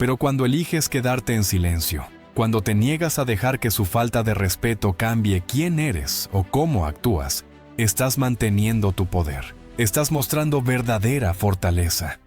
Pero cuando eliges quedarte en silencio, cuando te niegas a dejar que su falta de respeto cambie quién eres o cómo actúas, estás manteniendo tu poder. Estás mostrando verdadera fortaleza.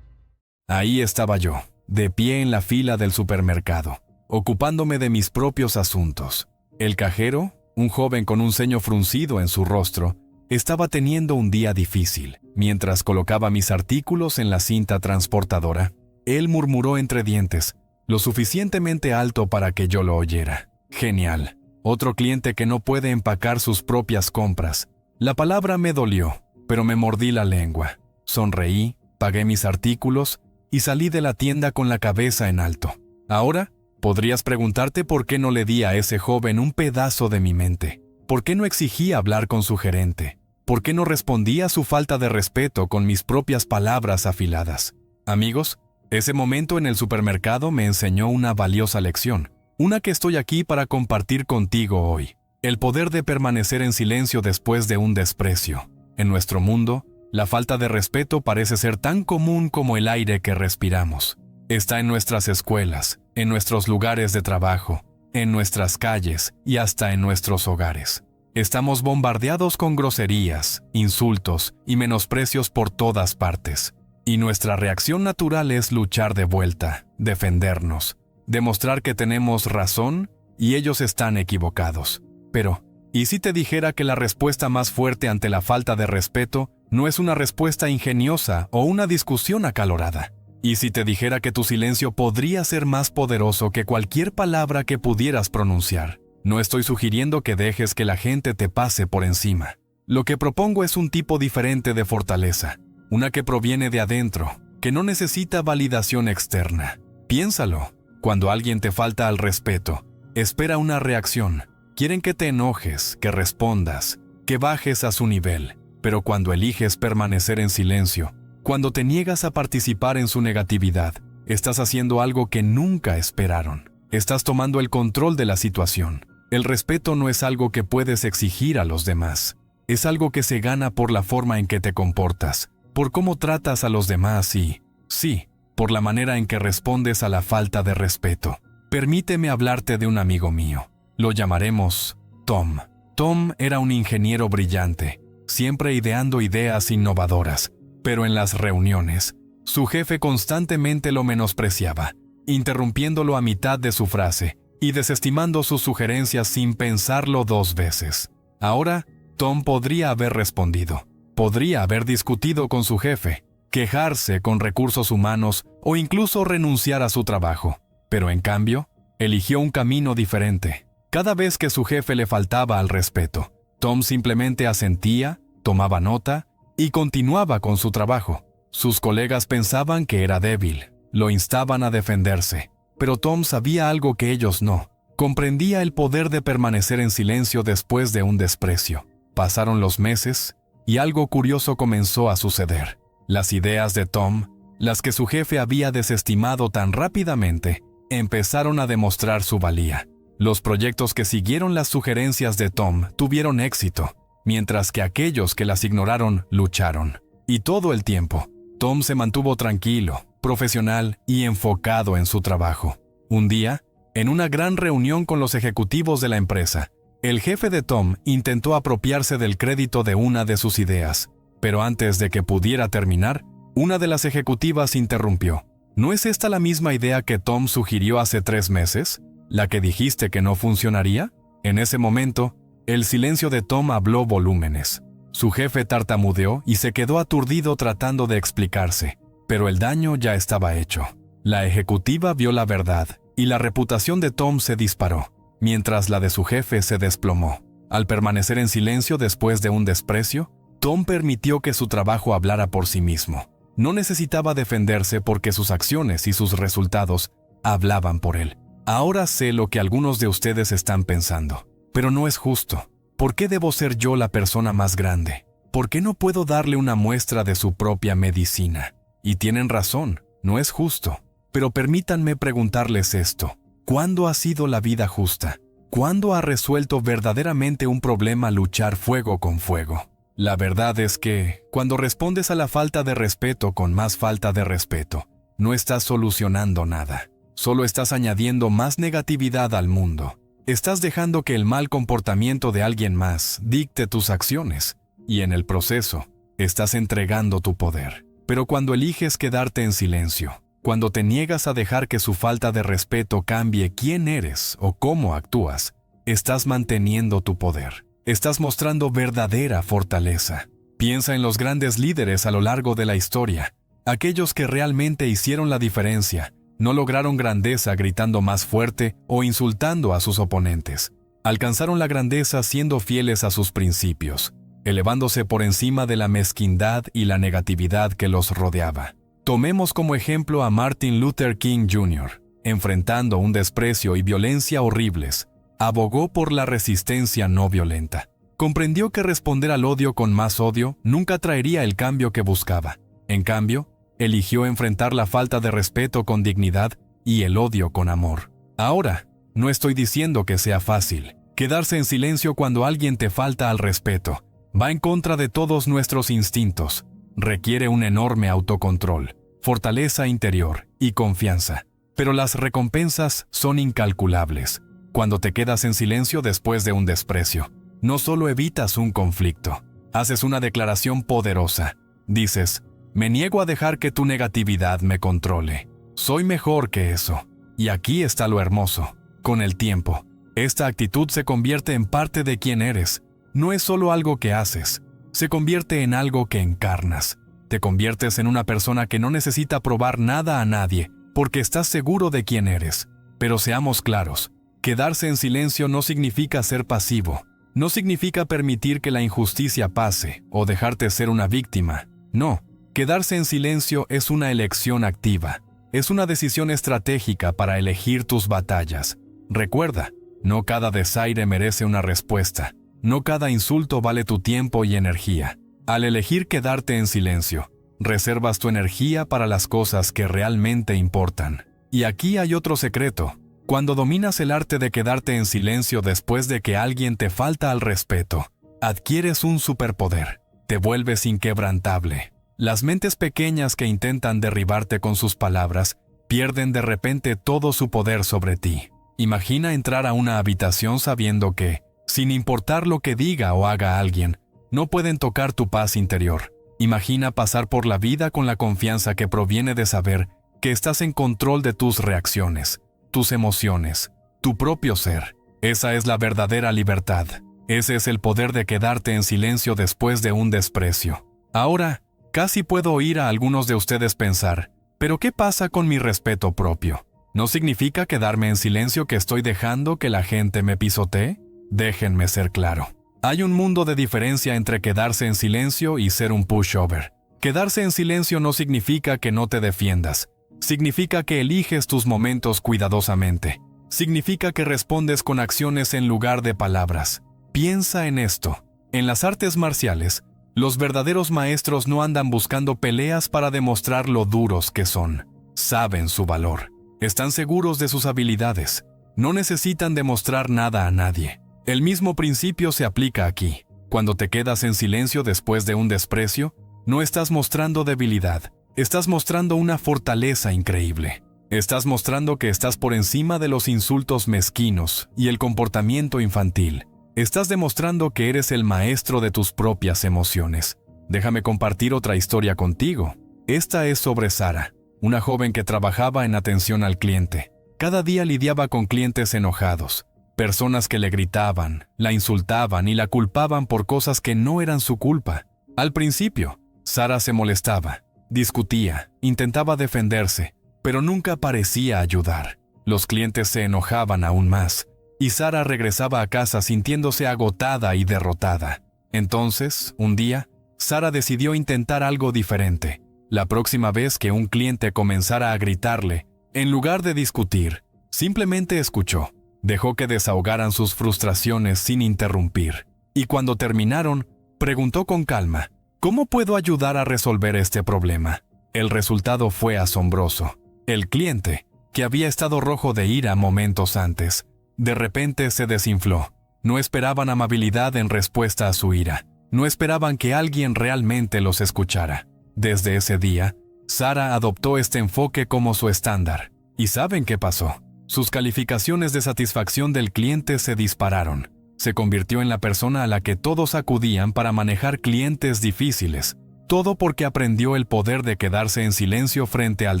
Ahí estaba yo, de pie en la fila del supermercado, ocupándome de mis propios asuntos. El cajero, un joven con un ceño fruncido en su rostro, estaba teniendo un día difícil. Mientras colocaba mis artículos en la cinta transportadora, él murmuró entre dientes, lo suficientemente alto para que yo lo oyera. Genial. Otro cliente que no puede empacar sus propias compras. La palabra me dolió, pero me mordí la lengua. Sonreí, pagué mis artículos y salí de la tienda con la cabeza en alto. Ahora, podrías preguntarte por qué no le di a ese joven un pedazo de mi mente. ¿Por qué no exigí hablar con su gerente? ¿Por qué no respondí a su falta de respeto con mis propias palabras afiladas? Amigos, ese momento en el supermercado me enseñó una valiosa lección. Una que estoy aquí para compartir contigo hoy. El poder de permanecer en silencio después de un desprecio. En nuestro mundo, la falta de respeto parece ser tan común como el aire que respiramos. Está en nuestras escuelas, en nuestros lugares de trabajo, en nuestras calles y hasta en nuestros hogares. Estamos bombardeados con groserías, insultos y menosprecios por todas partes. Y nuestra reacción natural es luchar de vuelta, defendernos, demostrar que tenemos razón y ellos están equivocados. Pero, ¿y si te dijera que la respuesta más fuerte ante la falta de respeto no es una respuesta ingeniosa o una discusión acalorada? ¿Y si te dijera que tu silencio podría ser más poderoso que cualquier palabra que pudieras pronunciar? No estoy sugiriendo que dejes que la gente te pase por encima. Lo que propongo es un tipo diferente de fortaleza, una que proviene de adentro, que no necesita validación externa. Piénsalo. Cuando alguien te falta al respeto, espera una reacción. Quieren que te enojes, que respondas, que bajes a su nivel. Pero cuando eliges permanecer en silencio, cuando te niegas a participar en su negatividad, estás haciendo algo que nunca esperaron. Estás tomando el control de la situación. El respeto no es algo que puedes exigir a los demás. Es algo que se gana por la forma en que te comportas, por cómo tratas a los demás y, sí, por la manera en que respondes a la falta de respeto. Permíteme hablarte de un amigo mío. Lo llamaremos Tom. Tom era un ingeniero brillante, siempre ideando ideas innovadoras, pero en las reuniones, su jefe constantemente lo menospreciaba, interrumpiéndolo a mitad de su frase y desestimando sus sugerencias sin pensarlo 2 veces. Ahora, Tom podría haber respondido, podría haber discutido con su jefe, quejarse con recursos humanos o incluso renunciar a su trabajo. Pero en cambio, eligió un camino diferente. Cada vez que su jefe le faltaba al respeto, Tom simplemente asentía, tomaba nota y continuaba con su trabajo. Sus colegas pensaban que era débil, lo instaban a defenderse, pero Tom sabía algo que ellos no. Comprendía el poder de permanecer en silencio después de un desprecio. Pasaron los meses y algo curioso comenzó a suceder. Las ideas de Tom, las que su jefe había desestimado tan rápidamente, empezaron a demostrar su valía. Los proyectos que siguieron las sugerencias de Tom tuvieron éxito, mientras que aquellos que las ignoraron lucharon. Y todo el tiempo, Tom se mantuvo tranquilo, profesional y enfocado en su trabajo. Un día, en una gran reunión con los ejecutivos de la empresa, el jefe de Tom intentó apropiarse del crédito de una de sus ideas, pero antes de que pudiera terminar, una de las ejecutivas interrumpió. ¿No es esta la misma idea que Tom sugirió hace 3 meses? ¿La que dijiste que no funcionaría? En ese momento, el silencio de Tom habló volúmenes. Su jefe tartamudeó y se quedó aturdido tratando de explicarse, pero el daño ya estaba hecho. La ejecutiva vio la verdad y la reputación de Tom se disparó, mientras la de su jefe se desplomó. Al permanecer en silencio después de un desprecio, Tom permitió que su trabajo hablara por sí mismo. No necesitaba defenderse porque sus acciones y sus resultados hablaban por él. Ahora sé lo que algunos de ustedes están pensando, pero no es justo. ¿Por qué debo ser yo la persona más grande? ¿Por qué no puedo darle una muestra de su propia medicina? Y tienen razón, no es justo. Pero permítanme preguntarles esto. ¿Cuándo ha sido la vida justa? ¿Cuándo ha resuelto verdaderamente un problema luchar fuego con fuego? La verdad es que, cuando respondes a la falta de respeto con más falta de respeto, no estás solucionando nada. Solo estás añadiendo más negatividad al mundo. Estás dejando que el mal comportamiento de alguien más dicte tus acciones, y en el proceso, estás entregando tu poder. Pero cuando eliges quedarte en silencio, cuando te niegas a dejar que su falta de respeto cambie quién eres o cómo actúas, estás manteniendo tu poder. Estás mostrando verdadera fortaleza. Piensa en los grandes líderes a lo largo de la historia. Aquellos que realmente hicieron la diferencia, no lograron grandeza gritando más fuerte o insultando a sus oponentes. Alcanzaron la grandeza siendo fieles a sus principios, elevándose por encima de la mezquindad y la negatividad que los rodeaba. Tomemos como ejemplo a Martin Luther King Jr., enfrentando un desprecio y violencia horribles. Abogó por la resistencia no violenta. Comprendió que responder al odio con más odio nunca traería el cambio que buscaba. En cambio, eligió enfrentar la falta de respeto con dignidad y el odio con amor. Ahora, no estoy diciendo que sea fácil. Quedarse en silencio cuando alguien te falta al respeto va en contra de todos nuestros instintos. Requiere un enorme autocontrol, fortaleza interior y confianza. Pero las recompensas son incalculables. Cuando te quedas en silencio después de un desprecio, no solo evitas un conflicto, haces una declaración poderosa. Dices, me niego a dejar que tu negatividad me controle. Soy mejor que eso. Y aquí está lo hermoso. Con el tiempo, esta actitud se convierte en parte de quién eres. No es solo algo que haces, se convierte en algo que encarnas. Te conviertes en una persona que no necesita probar nada a nadie, porque estás seguro de quién eres. Pero seamos claros. Quedarse en silencio no significa ser pasivo, no significa permitir que la injusticia pase o dejarte ser una víctima. No, quedarse en silencio es una elección activa, es una decisión estratégica para elegir tus batallas. Recuerda, no cada desaire merece una respuesta, no cada insulto vale tu tiempo y energía. Al elegir quedarte en silencio, reservas tu energía para las cosas que realmente importan. Y aquí hay otro secreto. Cuando dominas el arte de quedarte en silencio después de que alguien te falta al respeto, adquieres un superpoder. Te vuelves inquebrantable. Las mentes pequeñas que intentan derribarte con sus palabras pierden de repente todo su poder sobre ti. Imagina entrar a una habitación sabiendo que, sin importar lo que diga o haga alguien, no pueden tocar tu paz interior. Imagina pasar por la vida con la confianza que proviene de saber que estás en control de tus reacciones, tus emociones, tu propio ser. Esa es la verdadera libertad. Ese es el poder de quedarte en silencio después de un desprecio. Ahora, casi puedo oír a algunos de ustedes pensar, ¿pero qué pasa con mi respeto propio? ¿No significa quedarme en silencio que estoy dejando que la gente me pisotee? Déjenme ser claro. Hay un mundo de diferencia entre quedarse en silencio y ser un pushover. Quedarse en silencio no significa que no te defiendas. Significa que eliges tus momentos cuidadosamente. Significa que respondes con acciones en lugar de palabras. Piensa en esto. En las artes marciales, los verdaderos maestros no andan buscando peleas para demostrar lo duros que son. Saben su valor. Están seguros de sus habilidades. No necesitan demostrar nada a nadie. El mismo principio se aplica aquí. Cuando te quedas en silencio después de un desprecio, no estás mostrando debilidad. Estás mostrando una fortaleza increíble. Estás mostrando que estás por encima de los insultos mezquinos y el comportamiento infantil. Estás demostrando que eres el maestro de tus propias emociones. Déjame compartir otra historia contigo. Esta es sobre Sara, una joven que trabajaba en atención al cliente. Cada día lidiaba con clientes enojados, personas que le gritaban, la insultaban y la culpaban por cosas que no eran su culpa. Al principio, Sara se molestaba. Discutía, intentaba defenderse, pero nunca parecía ayudar. Los clientes se enojaban aún más, y Sara regresaba a casa sintiéndose agotada y derrotada. Entonces, un día, Sara decidió intentar algo diferente. La próxima vez que un cliente comenzara a gritarle, en lugar de discutir, simplemente escuchó. Dejó que desahogaran sus frustraciones sin interrumpir. Y cuando terminaron, preguntó con calma, ¿cómo puedo ayudar a resolver este problema? El resultado fue asombroso. El cliente, que había estado rojo de ira momentos antes, de repente se desinfló. No esperaban amabilidad en respuesta a su ira. No esperaban que alguien realmente los escuchara. Desde ese día, Sara adoptó este enfoque como su estándar. ¿Y saben qué pasó? Sus calificaciones de satisfacción del cliente se dispararon. Se convirtió en la persona a la que todos acudían para manejar clientes difíciles. Todo porque aprendió el poder de quedarse en silencio frente al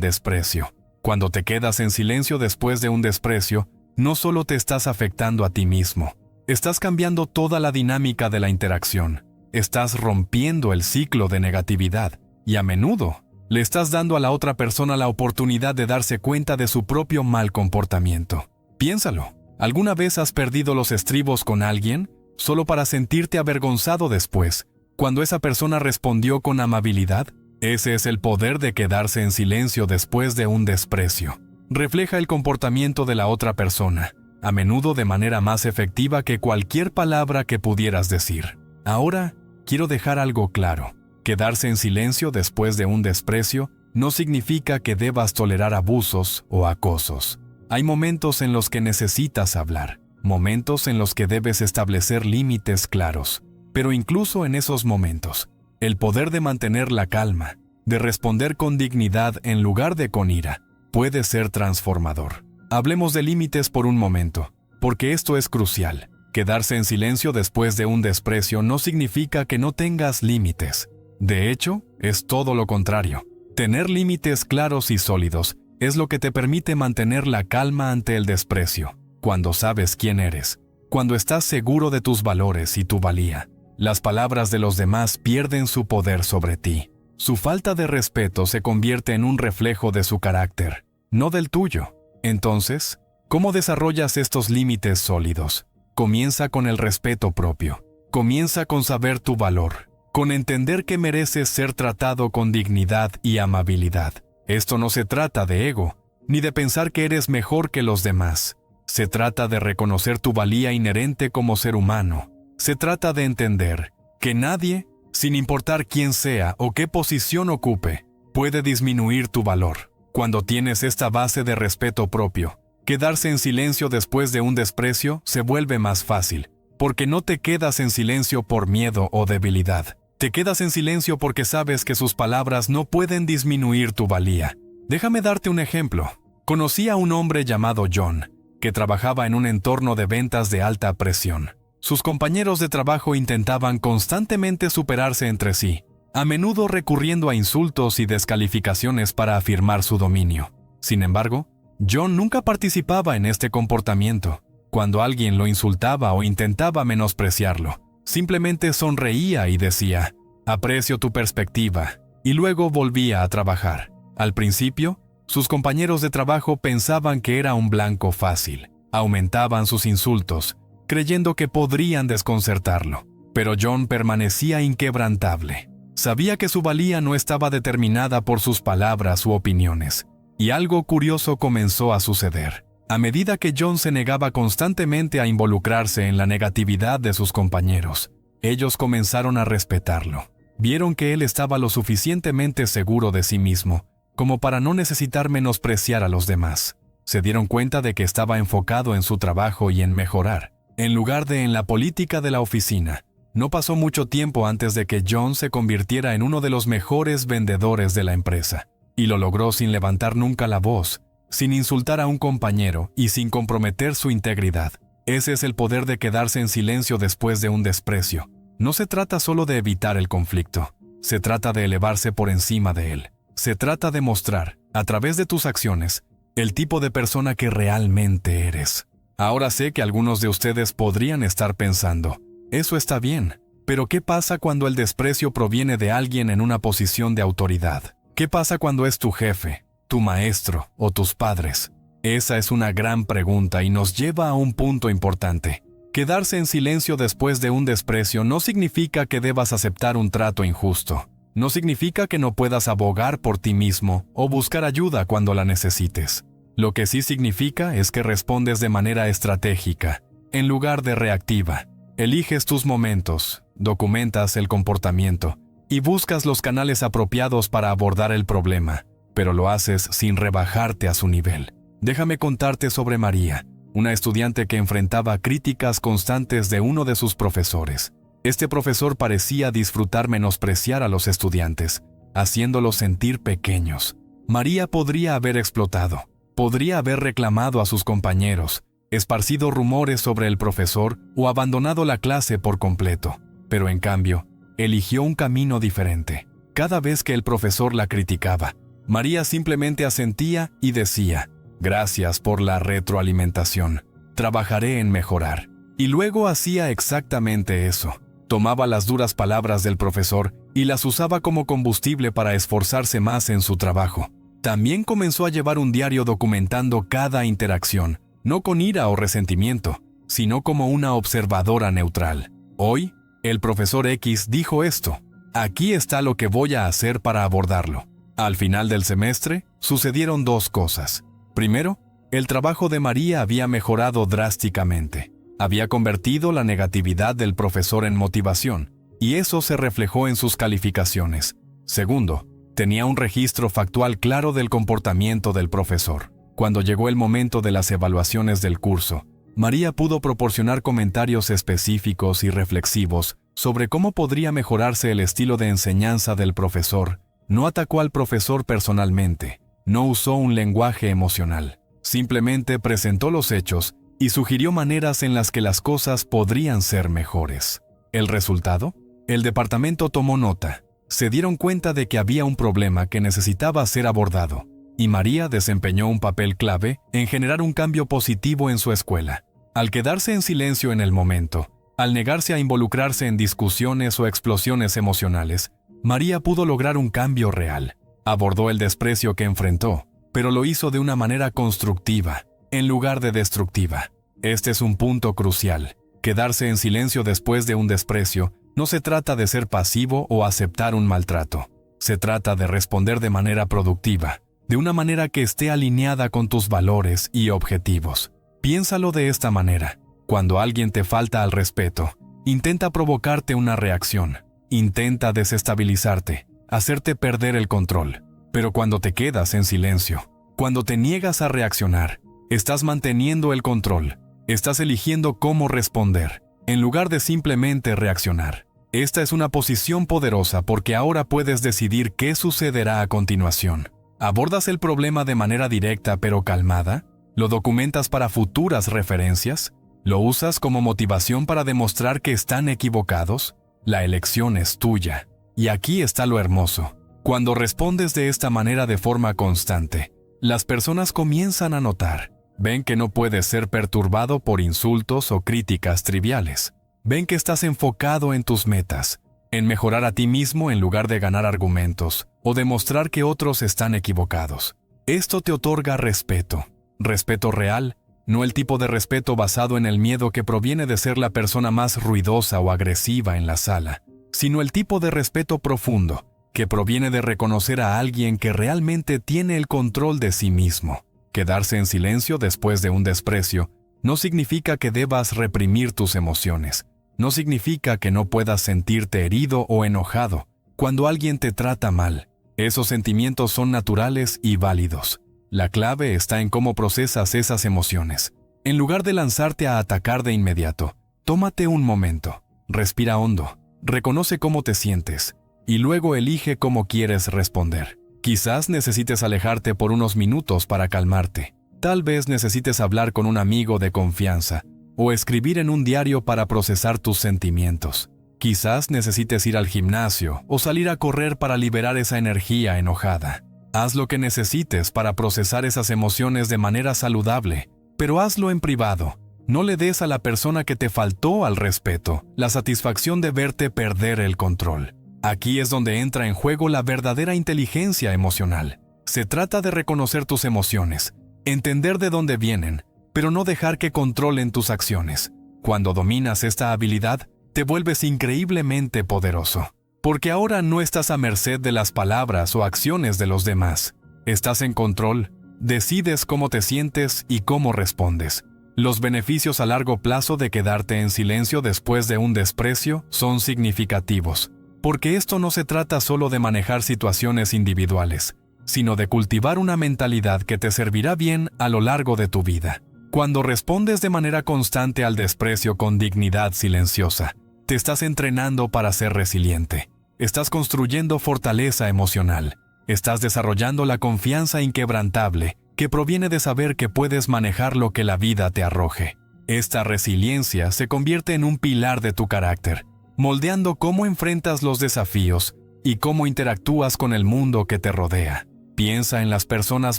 desprecio. Cuando te quedas en silencio después de un desprecio, no solo te estás afectando a ti mismo, estás cambiando toda la dinámica de la interacción. Estás rompiendo el ciclo de negatividad y a menudo le estás dando a la otra persona la oportunidad de darse cuenta de su propio mal comportamiento. Piénsalo. ¿Alguna vez has perdido los estribos con alguien solo para sentirte avergonzado después, cuando esa persona respondió con amabilidad? Ese es el poder de quedarse en silencio después de un desprecio. Refleja el comportamiento de la otra persona, a menudo de manera más efectiva que cualquier palabra que pudieras decir. Ahora, quiero dejar algo claro. Quedarse en silencio después de un desprecio no significa que debas tolerar abusos o acosos. Hay momentos en los que necesitas hablar, momentos en los que debes establecer límites claros. Pero incluso en esos momentos, el poder de mantener la calma, de responder con dignidad en lugar de con ira, puede ser transformador. Hablemos de límites por un momento, porque esto es crucial. Quedarse en silencio después de un desprecio no significa que no tengas límites. De hecho, es todo lo contrario. Tener límites claros y sólidos es lo que te permite mantener la calma ante el desprecio. Cuando sabes quién eres, cuando estás seguro de tus valores y tu valía, las palabras de los demás pierden su poder sobre ti. Su falta de respeto se convierte en un reflejo de su carácter, no del tuyo. Entonces, ¿cómo desarrollas estos límites sólidos? Comienza con el respeto propio. Comienza con saber tu valor, con entender que mereces ser tratado con dignidad y amabilidad. Esto no se trata de ego, ni de pensar que eres mejor que los demás. Se trata de reconocer tu valía inherente como ser humano. Se trata de entender que nadie, sin importar quién sea o qué posición ocupe, puede disminuir tu valor. Cuando tienes esta base de respeto propio, quedarse en silencio después de un desprecio se vuelve más fácil, porque no te quedas en silencio por miedo o debilidad. Te quedas en silencio porque sabes que sus palabras no pueden disminuir tu valía. Déjame darte un ejemplo. Conocí a un hombre llamado John, que trabajaba en un entorno de ventas de alta presión. Sus compañeros de trabajo intentaban constantemente superarse entre sí, a menudo recurriendo a insultos y descalificaciones para afirmar su dominio. Sin embargo, John nunca participaba en este comportamiento. Cuando alguien lo insultaba o intentaba menospreciarlo, simplemente sonreía y decía, «Aprecio tu perspectiva», y luego volvía a trabajar. Al principio, sus compañeros de trabajo pensaban que era un blanco fácil. Aumentaban sus insultos, creyendo que podrían desconcertarlo. Pero John permanecía inquebrantable. Sabía que su valía no estaba determinada por sus palabras u opiniones. Y algo curioso comenzó a suceder. A medida que John se negaba constantemente a involucrarse en la negatividad de sus compañeros, ellos comenzaron a respetarlo. Vieron que él estaba lo suficientemente seguro de sí mismo como para no necesitar menospreciar a los demás. Se dieron cuenta de que estaba enfocado en su trabajo y en mejorar, en lugar de en la política de la oficina. No pasó mucho tiempo antes de que John se convirtiera en uno de los mejores vendedores de la empresa, y lo logró sin levantar nunca la voz, sin insultar a un compañero y sin comprometer su integridad. Ese es el poder de quedarse en silencio después de un desprecio. No se trata solo de evitar el conflicto, se trata de elevarse por encima de él. Se trata de mostrar, a través de tus acciones, el tipo de persona que realmente eres. Ahora sé que algunos de ustedes podrían estar pensando, eso está bien, pero ¿qué pasa cuando el desprecio proviene de alguien en una posición de autoridad? ¿Qué pasa cuando es tu jefe, tu maestro o tus padres? Esa es una gran pregunta y nos lleva a un punto importante. Quedarse en silencio después de un desprecio no significa que debas aceptar un trato injusto. No significa que no puedas abogar por ti mismo o buscar ayuda cuando la necesites. Lo que sí significa es que respondes de manera estratégica, en lugar de reactiva. Eliges tus momentos, documentas el comportamiento y buscas los canales apropiados para abordar el problema, pero lo haces sin rebajarte a su nivel. Déjame contarte sobre María, una estudiante que enfrentaba críticas constantes de uno de sus profesores. Este profesor parecía disfrutar menospreciar a los estudiantes, haciéndolos sentir pequeños. María podría haber explotado, podría haber reclamado a sus compañeros, esparcido rumores sobre el profesor o abandonado la clase por completo, pero en cambio, eligió un camino diferente. Cada vez que el profesor la criticaba, María simplemente asentía y decía: «Gracias por la retroalimentación, trabajaré en mejorar». Y luego hacía exactamente eso. Tomaba las duras palabras del profesor y las usaba como combustible para esforzarse más en su trabajo. También comenzó a llevar un diario documentando cada interacción, no con ira o resentimiento, sino como una observadora neutral. Hoy, el profesor X dijo esto: «Aquí está lo que voy a hacer para abordarlo». Al final del semestre, sucedieron dos cosas. Primero, el trabajo de María había mejorado drásticamente. Había convertido la negatividad del profesor en motivación, y eso se reflejó en sus calificaciones. Segundo, tenía un registro factual claro del comportamiento del profesor. Cuando llegó el momento de las evaluaciones del curso, María pudo proporcionar comentarios específicos y reflexivos sobre cómo podría mejorarse el estilo de enseñanza del profesor. No atacó al profesor personalmente, no usó un lenguaje emocional. Simplemente presentó los hechos y sugirió maneras en las que las cosas podrían ser mejores. ¿El resultado? El departamento tomó nota. Se dieron cuenta de que había un problema que necesitaba ser abordado, y María desempeñó un papel clave en generar un cambio positivo en su escuela. Al quedarse en silencio en el momento, al negarse a involucrarse en discusiones o explosiones emocionales, María pudo lograr un cambio real. Abordó el desprecio que enfrentó, pero lo hizo de una manera constructiva, en lugar de destructiva. Este es un punto crucial. Quedarse en silencio después de un desprecio no se trata de ser pasivo o aceptar un maltrato. Se trata de responder de manera productiva, de una manera que esté alineada con tus valores y objetivos. Piénsalo de esta manera. Cuando alguien te falta al respeto, intenta provocarte una reacción, intenta desestabilizarte, hacerte perder el control. Pero cuando te quedas en silencio, cuando te niegas a reaccionar, estás manteniendo el control, estás eligiendo cómo responder, en lugar de simplemente reaccionar. Esta es una posición poderosa porque ahora puedes decidir qué sucederá a continuación. ¿Abordas el problema de manera directa pero calmada? ¿Lo documentas para futuras referencias? ¿Lo usas como motivación para demostrar que están equivocados? La elección es tuya. Y aquí está lo hermoso. Cuando respondes de esta manera de forma constante, las personas comienzan a notar. Ven que no puedes ser perturbado por insultos o críticas triviales. Ven que estás enfocado en tus metas, en mejorar a ti mismo en lugar de ganar argumentos o demostrar que otros están equivocados. Esto te otorga respeto. Respeto real, no el tipo de respeto basado en el miedo que proviene de ser la persona más ruidosa o agresiva en la sala, sino el tipo de respeto profundo, que proviene de reconocer a alguien que realmente tiene el control de sí mismo. Quedarse en silencio después de un desprecio no significa que debas reprimir tus emociones. No significa que no puedas sentirte herido o enojado cuando alguien te trata mal. Esos sentimientos son naturales y válidos. La clave está en cómo procesas esas emociones. En lugar de lanzarte a atacar de inmediato, tómate un momento, respira hondo, reconoce cómo te sientes y luego elige cómo quieres responder. Quizás necesites alejarte por unos minutos para calmarte. Tal vez necesites hablar con un amigo de confianza o escribir en un diario para procesar tus sentimientos. Quizás necesites ir al gimnasio o salir a correr para liberar esa energía enojada. Haz lo que necesites para procesar esas emociones de manera saludable, pero hazlo en privado. No le des a la persona que te faltó al respeto la satisfacción de verte perder el control. Aquí es donde entra en juego la verdadera inteligencia emocional. Se trata de reconocer tus emociones, entender de dónde vienen, pero no dejar que controlen tus acciones. Cuando dominas esta habilidad, te vuelves increíblemente poderoso, porque ahora no estás a merced de las palabras o acciones de los demás. Estás en control, decides cómo te sientes y cómo respondes. Los beneficios a largo plazo de quedarte en silencio después de un desprecio son significativos, porque esto no se trata solo de manejar situaciones individuales, sino de cultivar una mentalidad que te servirá bien a lo largo de tu vida. Cuando respondes de manera constante al desprecio con dignidad silenciosa, Te estás entrenando para ser resiliente. Estás construyendo fortaleza emocional. Estás desarrollando la confianza inquebrantable que proviene de saber que puedes manejar lo que la vida te arroje. Esta resiliencia se convierte en un pilar de tu carácter, moldeando cómo enfrentas los desafíos y cómo interactúas con el mundo que te rodea. Piensa en las personas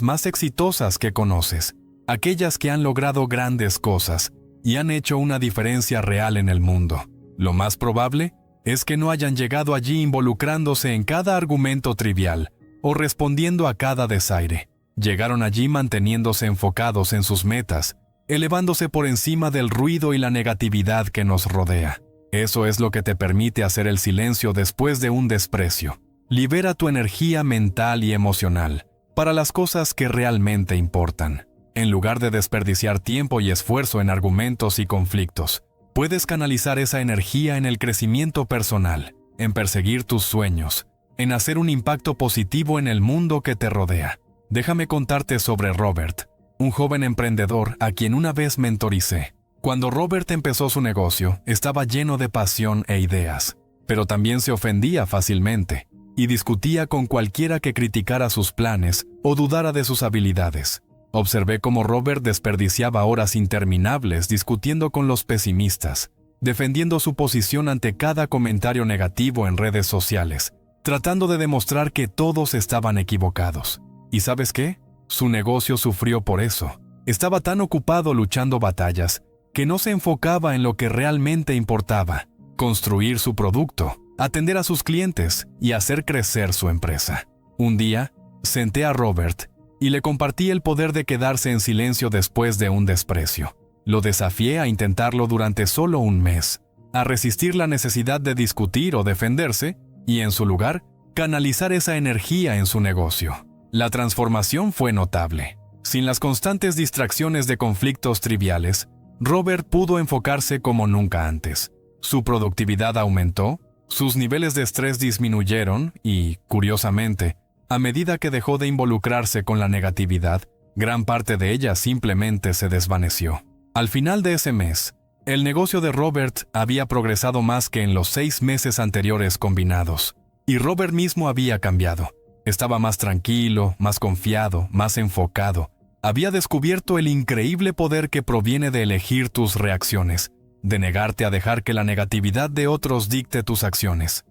más exitosas que conoces, aquellas que han logrado grandes cosas y han hecho una diferencia real en el mundo. Lo más probable es que no hayan llegado allí involucrándose en cada argumento trivial o respondiendo a cada desaire. Llegaron allí manteniéndose enfocados en sus metas, elevándose por encima del ruido y la negatividad que nos rodea. Eso es lo que te permite hacer el silencio después de un desprecio. Libera tu energía mental y emocional para las cosas que realmente importan. En lugar de desperdiciar tiempo y esfuerzo en argumentos y conflictos, puedes canalizar esa energía en el crecimiento personal, en perseguir tus sueños, en hacer un impacto positivo en el mundo que te rodea. Déjame contarte sobre Robert, un joven emprendedor a quien una vez mentoricé. Cuando Robert empezó su negocio, estaba lleno de pasión e ideas, pero también se ofendía fácilmente y discutía con cualquiera que criticara sus planes o dudara de sus habilidades. Observé cómo Robert desperdiciaba horas interminables discutiendo con los pesimistas, defendiendo su posición ante cada comentario negativo en redes sociales, tratando de demostrar que todos estaban equivocados. ¿Y sabes qué? Su negocio sufrió por eso. Estaba tan ocupado luchando batallas que no se enfocaba en lo que realmente importaba: construir su producto, atender a sus clientes y hacer crecer su empresa. Un día, senté a Robert y le compartí el poder de quedarse en silencio después de un desprecio. Lo desafié a intentarlo durante solo un mes, a resistir la necesidad de discutir o defenderse y, en su lugar, canalizar esa energía en su negocio. La transformación fue notable. Sin las constantes distracciones de conflictos triviales, Robert pudo enfocarse como nunca antes. Su productividad aumentó, sus niveles de estrés disminuyeron y, curiosamente, a medida que dejó de involucrarse con la negatividad, gran parte de ella simplemente se desvaneció. Al final de ese mes, el negocio de Robert había progresado más que en los 6 meses anteriores combinados. Y Robert mismo había cambiado. Estaba más tranquilo, más confiado, más enfocado. Había descubierto el increíble poder que proviene de elegir tus reacciones, de negarte a dejar que la negatividad de otros dicte tus acciones.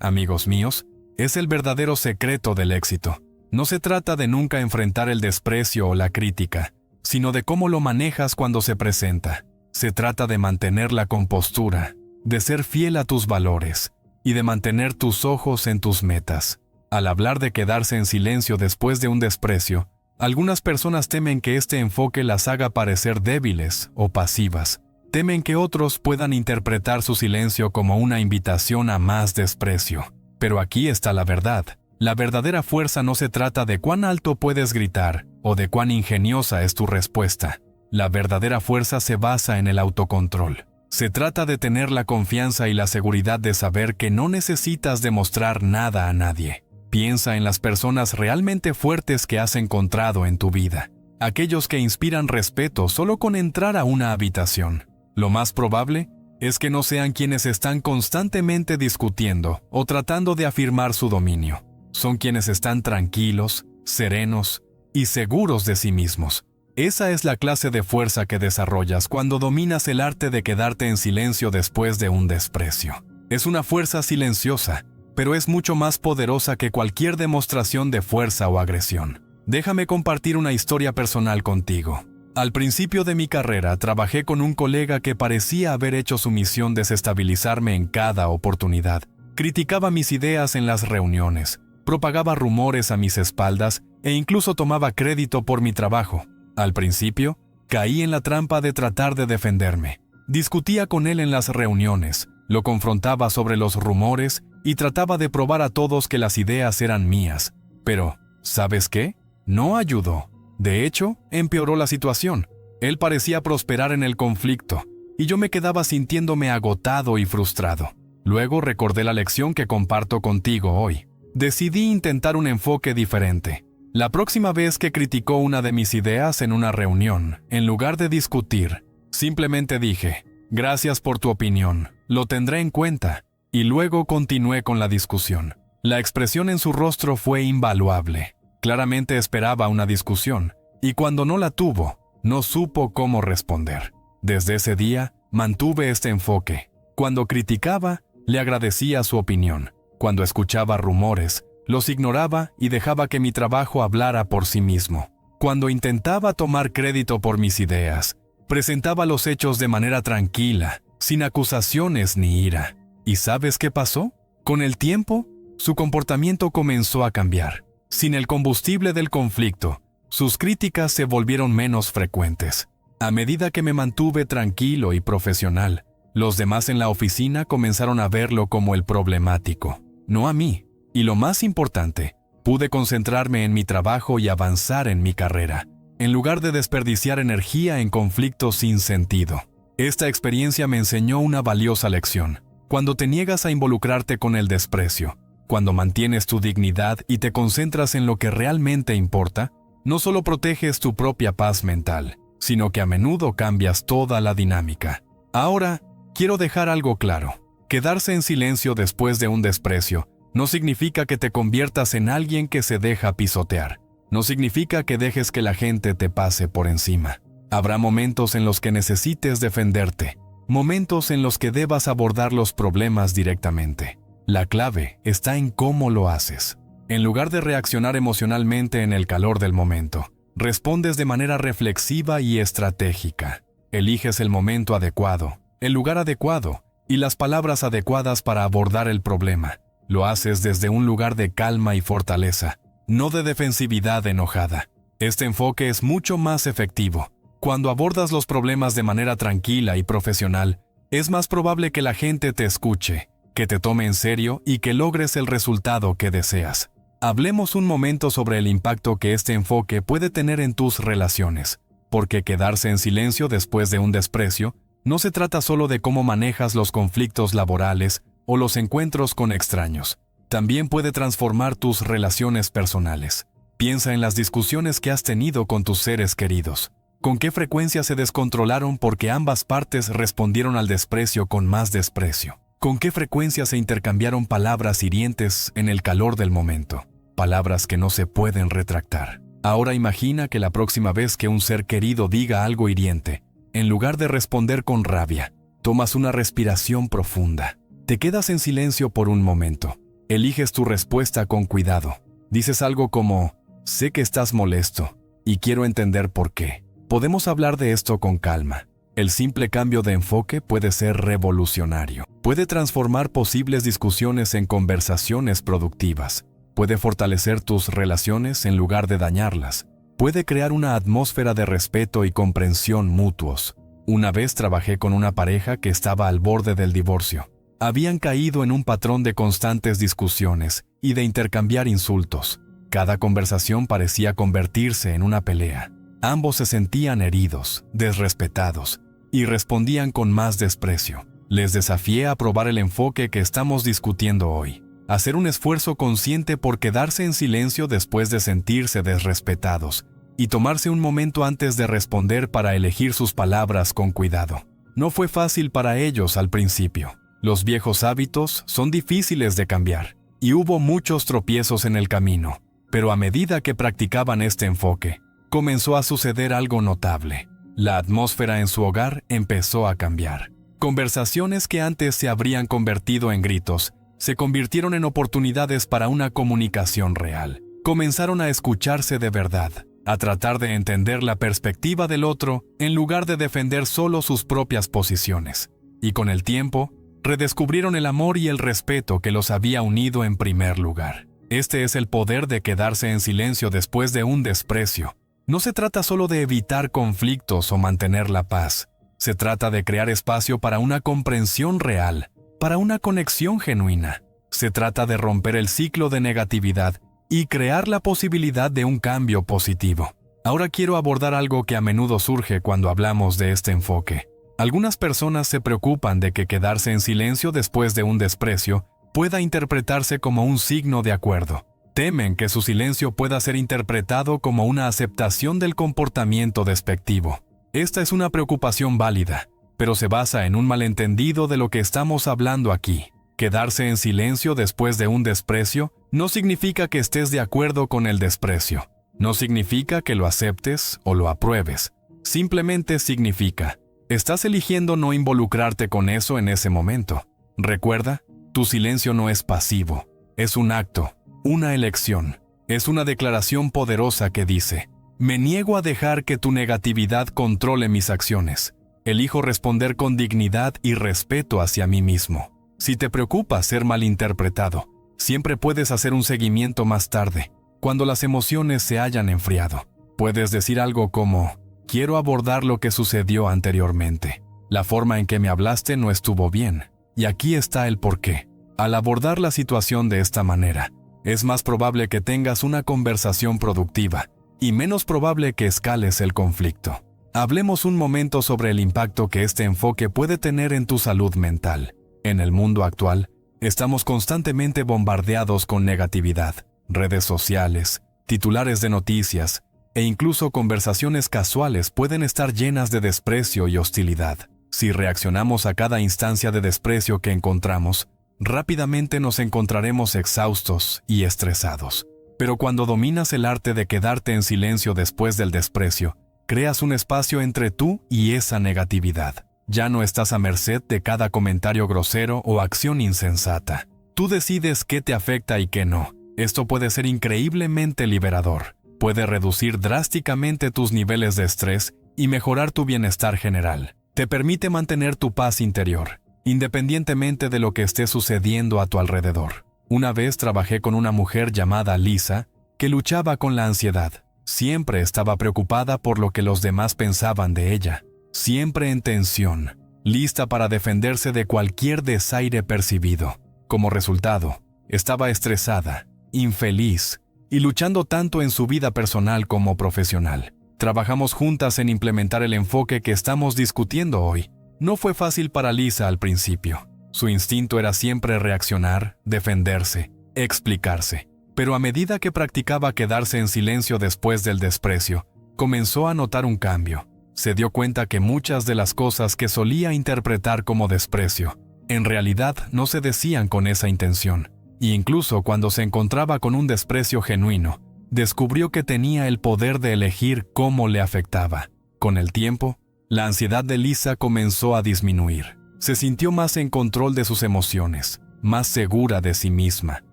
Amigos míos, es el verdadero secreto del éxito. No se trata de nunca enfrentar el desprecio o la crítica, sino de cómo lo manejas cuando se presenta. Se trata de mantener la compostura, de ser fiel a tus valores y de mantener tus ojos en tus metas. Al hablar de quedarse en silencio después de un desprecio, algunas personas temen que este enfoque las haga parecer débiles o pasivas. Temen que otros puedan interpretar su silencio como una invitación a más desprecio. Pero aquí está la verdad. La verdadera fuerza no se trata de cuán alto puedes gritar o de cuán ingeniosa es tu respuesta. La verdadera fuerza se basa en el autocontrol. Se trata de tener la confianza y la seguridad de saber que no necesitas demostrar nada a nadie. Piensa en las personas realmente fuertes que has encontrado en tu vida. Aquellos que inspiran respeto solo con entrar a una habitación. Lo más probable es que no sean quienes están constantemente discutiendo o tratando de afirmar su dominio. Son quienes están tranquilos, serenos y seguros de sí mismos. Esa es la clase de fuerza que desarrollas cuando dominas el arte de quedarte en silencio después de un desprecio. Es una fuerza silenciosa, pero es mucho más poderosa que cualquier demostración de fuerza o agresión. Déjame compartir una historia personal contigo. Al principio de mi carrera, trabajé con un colega que parecía haber hecho su misión desestabilizarme en cada oportunidad. Criticaba mis ideas en las reuniones, propagaba rumores a mis espaldas e incluso tomaba crédito por mi trabajo. Al principio, caí en la trampa de tratar de defenderme. Discutía con él en las reuniones, lo confrontaba sobre los rumores y trataba de probar a todos que las ideas eran mías. Pero, ¿sabes qué? No ayudó. De hecho, empeoró la situación. Él parecía prosperar en el conflicto, y yo me quedaba sintiéndome agotado y frustrado. Luego recordé la lección que comparto contigo hoy. Decidí intentar un enfoque diferente. La próxima vez que criticó una de mis ideas en una reunión, en lugar de discutir, simplemente dije: «Gracias por tu opinión, lo tendré en cuenta. Y luego continué con la discusión. La expresión en su rostro fue invaluable. Claramente esperaba una discusión, y cuando no la tuvo, no supo cómo responder. Desde ese día, mantuve este enfoque. Cuando criticaba, le agradecía su opinión. Cuando escuchaba rumores, los ignoraba y dejaba que mi trabajo hablara por sí mismo. Cuando intentaba tomar crédito por mis ideas, presentaba los hechos de manera tranquila, sin acusaciones ni ira. ¿Y sabes qué pasó? Con el tiempo, su comportamiento comenzó a cambiar. Sin el combustible del conflicto, sus críticas se volvieron menos frecuentes. A medida que me mantuve tranquilo y profesional, los demás en la oficina comenzaron a verlo como el problemático, no a mí. Y lo más importante, pude concentrarme en mi trabajo y avanzar en mi carrera, en lugar de desperdiciar energía en conflictos sin sentido. Esta experiencia me enseñó una valiosa lección. Cuando te niegas a involucrarte con el desprecio, cuando mantienes tu dignidad y te concentras en lo que realmente importa, no solo proteges tu propia paz mental, sino que a menudo cambias toda la dinámica. Ahora, quiero dejar algo claro. Quedarse en silencio después de un desprecio no significa que te conviertas en alguien que se deja pisotear. No significa que dejes que la gente te pase por encima. Habrá momentos en los que necesites defenderte, momentos en los que debas abordar los problemas directamente. La clave está en cómo lo haces. En lugar de reaccionar emocionalmente en el calor del momento, respondes de manera reflexiva y estratégica. Eliges el momento adecuado, el lugar adecuado y las palabras adecuadas para abordar el problema. Lo haces desde un lugar de calma y fortaleza, no de defensividad enojada. Este enfoque es mucho más efectivo. Cuando abordas los problemas de manera tranquila y profesional, es más probable que la gente te escuche, que te tome en serio y que logres el resultado que deseas. Hablemos un momento sobre el impacto que este enfoque puede tener en tus relaciones, porque quedarse en silencio después de un desprecio no se trata solo de cómo manejas los conflictos laborales o los encuentros con extraños. También puede transformar tus relaciones personales. Piensa en las discusiones que has tenido con tus seres queridos. ¿Con qué frecuencia se descontrolaron porque ambas partes respondieron al desprecio con más desprecio? ¿Con qué frecuencia se intercambiaron palabras hirientes en el calor del momento? Palabras que no se pueden retractar. Ahora imagina que la próxima vez que un ser querido diga algo hiriente, en lugar de responder con rabia, tomas una respiración profunda. Te quedas en silencio por un momento. Eliges tu respuesta con cuidado. Dices algo como, sé que estás molesto y quiero entender por qué. Podemos hablar de esto con calma. El simple cambio de enfoque puede ser revolucionario. Puede transformar posibles discusiones en conversaciones productivas. Puede fortalecer tus relaciones en lugar de dañarlas. Puede crear una atmósfera de respeto y comprensión mutuos. Una vez trabajé con una pareja que estaba al borde del divorcio. Habían caído en un patrón de constantes discusiones y de intercambiar insultos. Cada conversación parecía convertirse en una pelea. Ambos se sentían heridos, desrespetados, y respondían con más desprecio. Les desafié a probar el enfoque que estamos discutiendo hoy. Hacer un esfuerzo consciente por quedarse en silencio después de sentirse desrespetados, y tomarse un momento antes de responder para elegir sus palabras con cuidado. No fue fácil para ellos al principio. Los viejos hábitos son difíciles de cambiar, y hubo muchos tropiezos en el camino, pero a medida que practicaban este enfoque, comenzó a suceder algo notable. La atmósfera en su hogar empezó a cambiar. Conversaciones que antes se habrían convertido en gritos, se convirtieron en oportunidades para una comunicación real. Comenzaron a escucharse de verdad, a tratar de entender la perspectiva del otro en lugar de defender solo sus propias posiciones. Y con el tiempo, redescubrieron el amor y el respeto que los había unido en primer lugar. Este es el poder de quedarse en silencio después de un desprecio. No se trata solo de evitar conflictos o mantener la paz. Se trata de crear espacio para una comprensión real, para una conexión genuina. Se trata de romper el ciclo de negatividad y crear la posibilidad de un cambio positivo. Ahora quiero abordar algo que a menudo surge cuando hablamos de este enfoque. Algunas personas se preocupan de que quedarse en silencio después de un desprecio pueda interpretarse como un signo de acuerdo. Temen que su silencio pueda ser interpretado como una aceptación del comportamiento despectivo. Esta es una preocupación válida, pero se basa en un malentendido de lo que estamos hablando aquí. Quedarse en silencio después de un desprecio no significa que estés de acuerdo con el desprecio. No significa que lo aceptes o lo apruebes. Simplemente significa, estás eligiendo no involucrarte con eso en ese momento. Recuerda, tu silencio no es pasivo, es un acto, una elección. Es una declaración poderosa que dice, me niego a dejar que tu negatividad controle mis acciones. Elijo responder con dignidad y respeto hacia mí mismo. Si te preocupa ser malinterpretado, siempre puedes hacer un seguimiento más tarde, cuando las emociones se hayan enfriado. Puedes decir algo como, quiero abordar lo que sucedió anteriormente. La forma en que me hablaste no estuvo bien, y aquí está el porqué. Al abordar la situación de esta manera, es más probable que tengas una conversación productiva, y menos probable que escales el conflicto. Hablemos un momento sobre el impacto que este enfoque puede tener en tu salud mental. En el mundo actual, estamos constantemente bombardeados con negatividad. Redes sociales, titulares de noticias e incluso conversaciones casuales pueden estar llenas de desprecio y hostilidad. Si reaccionamos a cada instancia de desprecio que encontramos, rápidamente nos encontraremos exhaustos y estresados. Pero cuando dominas el arte de quedarte en silencio después del desprecio, creas un espacio entre tú y esa negatividad. Ya no estás a merced de cada comentario grosero o acción insensata. Tú decides qué te afecta y qué no. Esto puede ser increíblemente liberador. Puede reducir drásticamente tus niveles de estrés y mejorar tu bienestar general. Te permite mantener tu paz interior, independientemente de lo que esté sucediendo a tu alrededor. Una vez trabajé con una mujer llamada Lisa, que luchaba con la ansiedad. Siempre estaba preocupada por lo que los demás pensaban de ella. Siempre en tensión, lista para defenderse de cualquier desaire percibido. Como resultado, estaba estresada, infeliz y luchando tanto en su vida personal como profesional. Trabajamos juntas en implementar el enfoque que estamos discutiendo hoy. No fue fácil para Lisa al principio. Su instinto era siempre reaccionar, defenderse, explicarse. Pero a medida que practicaba quedarse en silencio después del desprecio, comenzó a notar un cambio. Se dio cuenta que muchas de las cosas que solía interpretar como desprecio, en realidad no se decían con esa intención. Y incluso cuando se encontraba con un desprecio genuino, descubrió que tenía el poder de elegir cómo le afectaba. Con el tiempo, la ansiedad de Lisa comenzó a disminuir. Se sintió más en control de sus emociones, más segura de sí misma.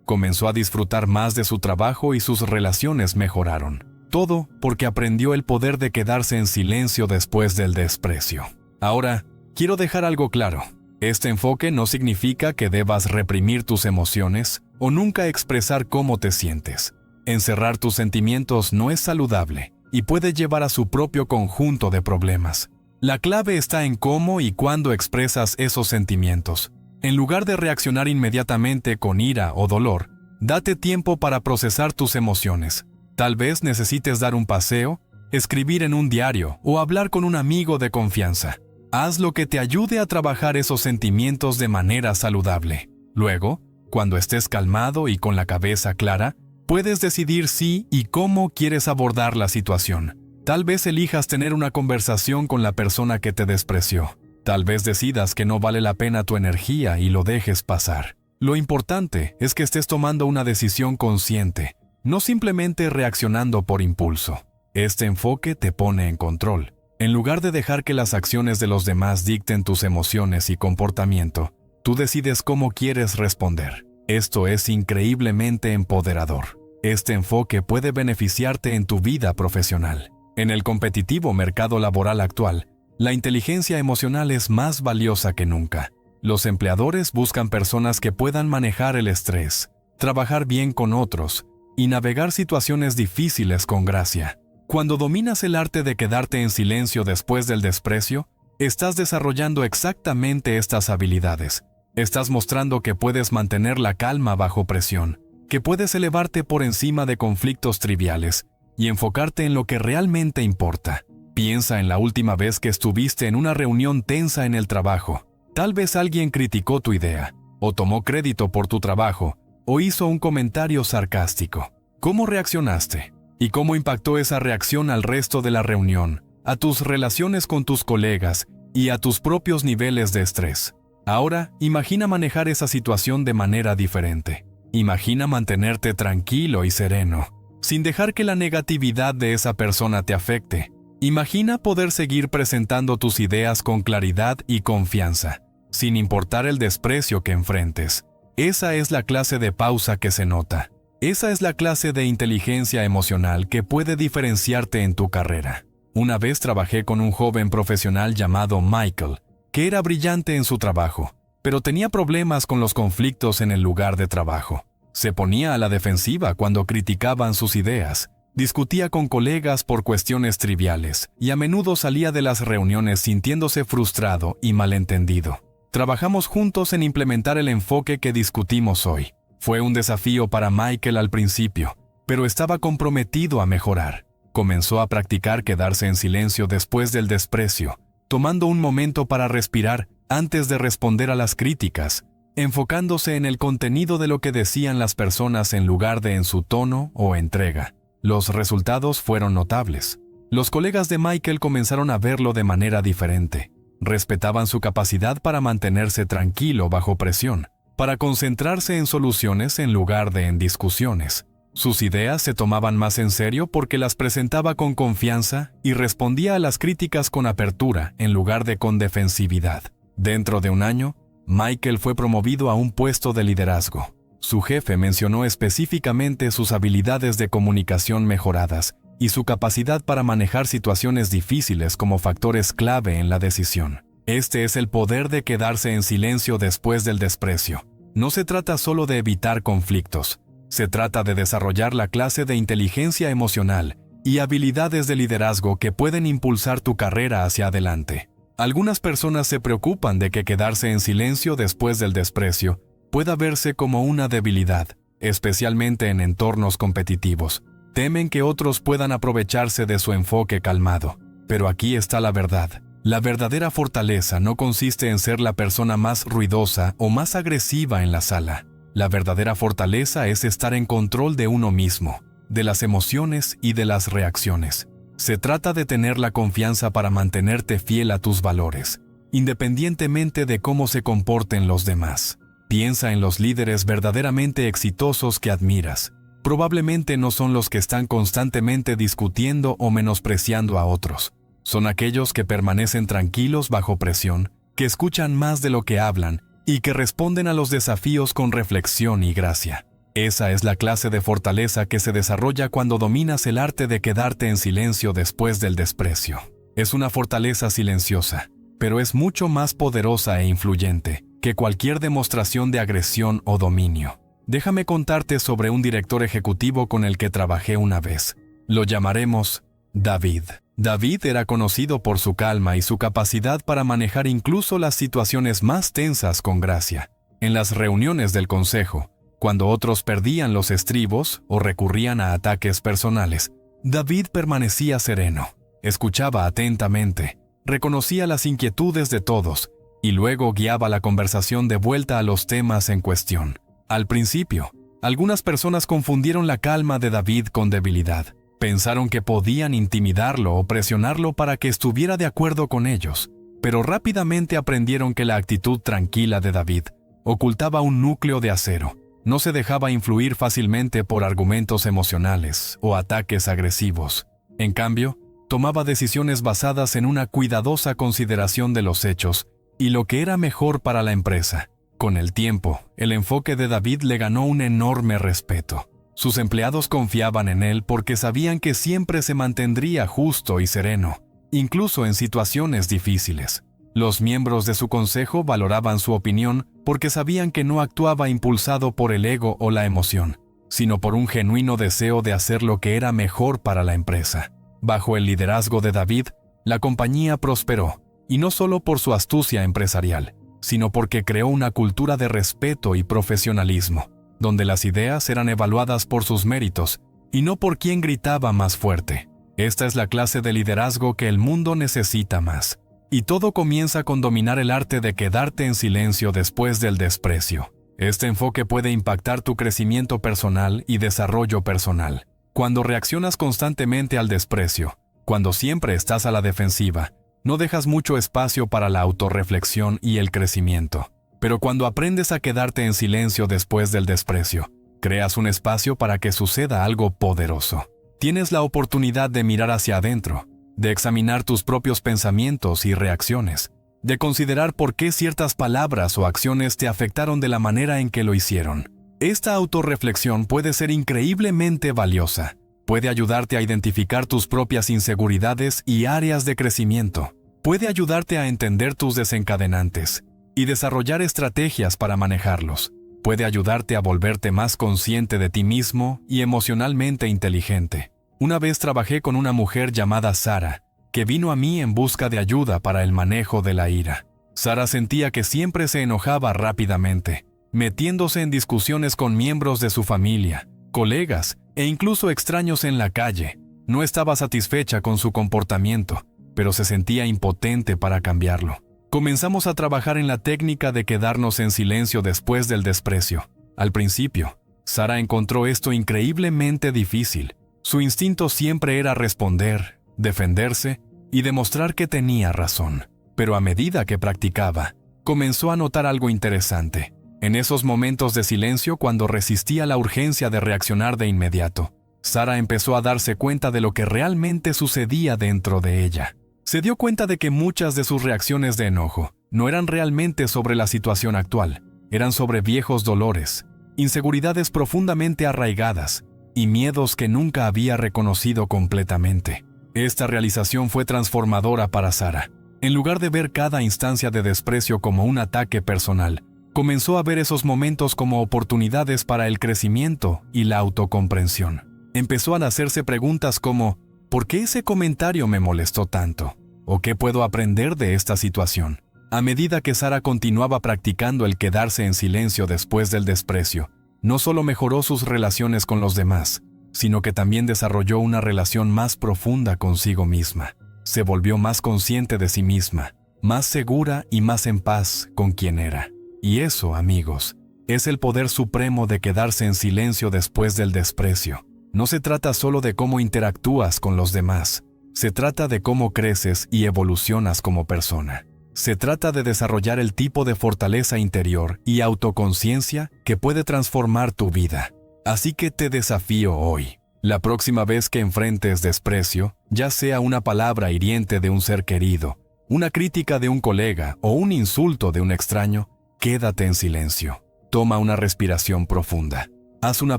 Comenzó a disfrutar más de su trabajo y sus relaciones mejoraron. Todo porque aprendió el poder de quedarse en silencio después del desprecio. Ahora, quiero dejar algo claro. Este enfoque no significa que debas reprimir tus emociones o nunca expresar cómo te sientes. Encerrar tus sentimientos no es saludable y puede llevar a su propio conjunto de problemas. La clave está en cómo y cuándo expresas esos sentimientos. En lugar de reaccionar inmediatamente con ira o dolor, date tiempo para procesar tus emociones. Tal vez necesites dar un paseo, escribir en un diario o hablar con un amigo de confianza. Haz lo que te ayude a trabajar esos sentimientos de manera saludable. Luego, cuando estés calmado y con la cabeza clara, puedes decidir si y cómo quieres abordar la situación. Tal vez elijas tener una conversación con la persona que te despreció. Tal vez decidas que no vale la pena tu energía y lo dejes pasar. Lo importante es que estés tomando una decisión consciente, no simplemente reaccionando por impulso. Este enfoque te pone en control. En lugar de dejar que las acciones de los demás dicten tus emociones y comportamiento, tú decides cómo quieres responder. Esto es increíblemente empoderador. Este enfoque puede beneficiarte en tu vida profesional. En el competitivo mercado laboral actual, la inteligencia emocional es más valiosa que nunca. Los empleadores buscan personas que puedan manejar el estrés, trabajar bien con otros y navegar situaciones difíciles con gracia. Cuando dominas el arte de quedarte en silencio después del desprecio, estás desarrollando exactamente estas habilidades. Estás mostrando que puedes mantener la calma bajo presión, que puedes elevarte por encima de conflictos triviales y enfocarte en lo que realmente importa. Piensa en la última vez que estuviste en una reunión tensa en el trabajo. Tal vez alguien criticó tu idea, o tomó crédito por tu trabajo, o hizo un comentario sarcástico. ¿Cómo reaccionaste? ¿Y cómo impactó esa reacción al resto de la reunión, a tus relaciones con tus colegas y a tus propios niveles de estrés. Ahora, imagina manejar esa situación de manera diferente. Imagina mantenerte tranquilo y sereno, sin dejar que la negatividad de esa persona te afecte. Imagina poder seguir presentando tus ideas con claridad y confianza, sin importar el desprecio que enfrentes. Esa es la clase de pausa que se nota. Esa es la clase de inteligencia emocional que puede diferenciarte en tu carrera. Una vez trabajé con un joven profesional llamado Michael, que era brillante en su trabajo, pero tenía problemas con los conflictos en el lugar de trabajo. Se ponía a la defensiva cuando criticaban sus ideas, discutía con colegas por cuestiones triviales y a menudo salía de las reuniones sintiéndose frustrado y malentendido. Trabajamos juntos en implementar el enfoque que discutimos hoy. Fue un desafío para Michael al principio, pero estaba comprometido a mejorar. Comenzó a practicar quedarse en silencio después del desprecio, tomando un momento para respirar antes de responder a las críticas, enfocándose en el contenido de lo que decían las personas en lugar de en su tono o entrega. Los resultados fueron notables. Los colegas de Michael comenzaron a verlo de manera diferente. Respetaban su capacidad para mantenerse tranquilo bajo presión, para concentrarse en soluciones en lugar de en discusiones. Sus ideas se tomaban más en serio porque las presentaba con confianza y respondía a las críticas con apertura en lugar de con defensividad. Dentro de un año, Michael fue promovido a un puesto de liderazgo. Su jefe mencionó específicamente sus habilidades de comunicación mejoradas y su capacidad para manejar situaciones difíciles como factores clave en la decisión. Este es el poder de quedarse en silencio después del desprecio. No se trata solo de evitar conflictos. Se trata de desarrollar la clase de inteligencia emocional y habilidades de liderazgo que pueden impulsar tu carrera hacia adelante. Algunas personas se preocupan de que quedarse en silencio después del desprecio pueda verse como una debilidad, especialmente en entornos competitivos. Temen que otros puedan aprovecharse de su enfoque calmado. Pero aquí está la verdad. La verdadera fortaleza no consiste en ser la persona más ruidosa o más agresiva en la sala. La verdadera fortaleza es estar en control de uno mismo, de las emociones y de las reacciones. Se trata de tener la confianza para mantenerte fiel a tus valores, independientemente de cómo se comporten los demás. Piensa en los líderes verdaderamente exitosos que admiras. Probablemente no son los que están constantemente discutiendo o menospreciando a otros. Son aquellos que permanecen tranquilos bajo presión, que escuchan más de lo que hablan y que responden a los desafíos con reflexión y gracia. Esa es la clase de fortaleza que se desarrolla cuando dominas el arte de quedarte en silencio después del desprecio. Es una fortaleza silenciosa, pero es mucho más poderosa e influyente que cualquier demostración de agresión o dominio. Déjame contarte sobre un director ejecutivo con el que trabajé una vez. Lo llamaremos David. David era conocido por su calma y su capacidad para manejar incluso las situaciones más tensas con gracia. En las reuniones del consejo, cuando otros perdían los estribos o recurrían a ataques personales, David permanecía sereno, escuchaba atentamente, reconocía las inquietudes de todos y luego guiaba la conversación de vuelta a los temas en cuestión. Al principio, algunas personas confundieron la calma de David con debilidad. Pensaron que podían intimidarlo o presionarlo para que estuviera de acuerdo con ellos, pero rápidamente aprendieron que la actitud tranquila de David ocultaba un núcleo de acero. No se dejaba influir fácilmente por argumentos emocionales o ataques agresivos. En cambio, tomaba decisiones basadas en una cuidadosa consideración de los hechos y lo que era mejor para la empresa. Con el tiempo, el enfoque de David le ganó un enorme respeto. Sus empleados confiaban en él porque sabían que siempre se mantendría justo y sereno, incluso en situaciones difíciles. Los miembros de su consejo valoraban su opinión porque sabían que no actuaba impulsado por el ego o la emoción, sino por un genuino deseo de hacer lo que era mejor para la empresa. Bajo el liderazgo de David, la compañía prosperó, y no solo por su astucia empresarial, sino porque creó una cultura de respeto y profesionalismo, donde las ideas eran evaluadas por sus méritos y no por quién gritaba más fuerte. Esta es la clase de liderazgo que el mundo necesita más. Y todo comienza con dominar el arte de quedarte en silencio después del desprecio. Este enfoque puede impactar tu crecimiento personal y desarrollo personal. Cuando reaccionas constantemente al desprecio, cuando siempre estás a la defensiva, No dejas mucho espacio para la autorreflexión y el crecimiento. Pero cuando aprendes a quedarte en silencio después del desprecio, creas un espacio para que suceda algo poderoso. Tienes la oportunidad de mirar hacia adentro, de examinar tus propios pensamientos y reacciones, de considerar por qué ciertas palabras o acciones te afectaron de la manera en que lo hicieron. Esta autorreflexión puede ser increíblemente valiosa. Puede ayudarte a identificar tus propias inseguridades y áreas de crecimiento. Puede ayudarte a entender tus desencadenantes y desarrollar estrategias para manejarlos. Puede ayudarte a volverte más consciente de ti mismo y emocionalmente inteligente. Una vez trabajé con una mujer llamada Sara, que vino a mí en busca de ayuda para el manejo de la ira. Sara sentía que siempre se enojaba rápidamente, metiéndose en discusiones con miembros de su familia, colegas e incluso extraños en la calle. No estaba satisfecha con su comportamiento, pero se sentía impotente para cambiarlo. Comenzamos a trabajar en la técnica de quedarnos en silencio después del desprecio. Al principio, Sara encontró esto increíblemente difícil. Su instinto siempre era responder, defenderse y demostrar que tenía razón. Pero a medida que practicaba, comenzó a notar algo interesante. En esos momentos de silencio, cuando resistía la urgencia de reaccionar de inmediato, Sara empezó a darse cuenta de lo que realmente sucedía dentro de ella. Se dio cuenta de que muchas de sus reacciones de enojo no eran realmente sobre la situación actual, eran sobre viejos dolores, inseguridades profundamente arraigadas y miedos que nunca había reconocido completamente. Esta realización fue transformadora para Sara. En lugar de ver cada instancia de desprecio como un ataque personal, comenzó a ver esos momentos como oportunidades para el crecimiento y la autocomprensión. Empezó a hacerse preguntas como: ¿por qué ese comentario me molestó tanto? ¿O qué puedo aprender de esta situación? A medida que Sara continuaba practicando el quedarse en silencio después del desprecio, no solo mejoró sus relaciones con los demás, sino que también desarrolló una relación más profunda consigo misma. Se volvió más consciente de sí misma, más segura y más en paz con quien era. Y eso, amigos, es el poder supremo de quedarse en silencio después del desprecio. No se trata solo de cómo interactúas con los demás. Se trata de cómo creces y evolucionas como persona. Se trata de desarrollar el tipo de fortaleza interior y autoconciencia que puede transformar tu vida. Así que te desafío hoy. La próxima vez que enfrentes desprecio, ya sea una palabra hiriente de un ser querido, una crítica de un colega o un insulto de un extraño, quédate en silencio. Toma una respiración profunda. Haz una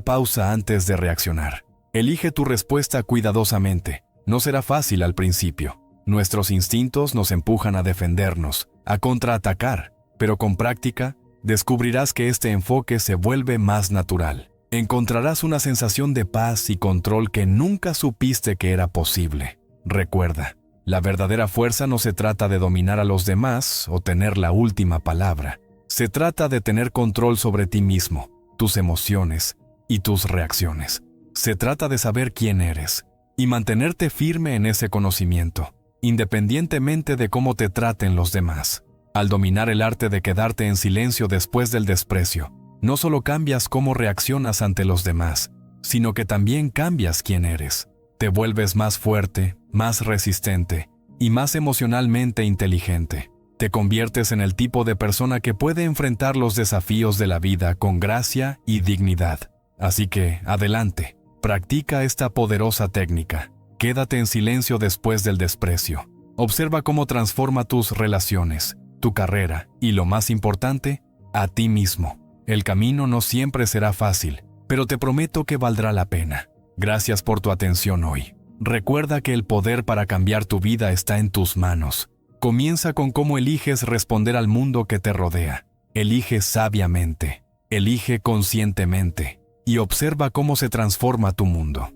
pausa antes de reaccionar. Elige tu respuesta cuidadosamente. No será fácil al principio. Nuestros instintos nos empujan a defendernos, a contraatacar, pero con práctica, descubrirás que este enfoque se vuelve más natural. Encontrarás una sensación de paz y control que nunca supiste que era posible. Recuerda, la verdadera fuerza no se trata de dominar a los demás o tener la última palabra. Se trata de tener control sobre ti mismo, tus emociones y tus reacciones. Se trata de saber quién eres y mantenerte firme en ese conocimiento, independientemente de cómo te traten los demás. Al dominar el arte de quedarte en silencio después del desprecio, no solo cambias cómo reaccionas ante los demás, sino que también cambias quién eres. Te vuelves más fuerte, más resistente y más emocionalmente inteligente. Te conviertes en el tipo de persona que puede enfrentar los desafíos de la vida con gracia y dignidad. Así que, adelante, practica esta poderosa técnica. Quédate en silencio después del desprecio. Observa cómo transforma tus relaciones, tu carrera y, lo más importante, a ti mismo. El camino no siempre será fácil, pero te prometo que valdrá la pena. Gracias por tu atención hoy. Recuerda que el poder para cambiar tu vida está en tus manos. Comienza con cómo eliges responder al mundo que te rodea. Elige sabiamente, elige conscientemente y observa cómo se transforma tu mundo.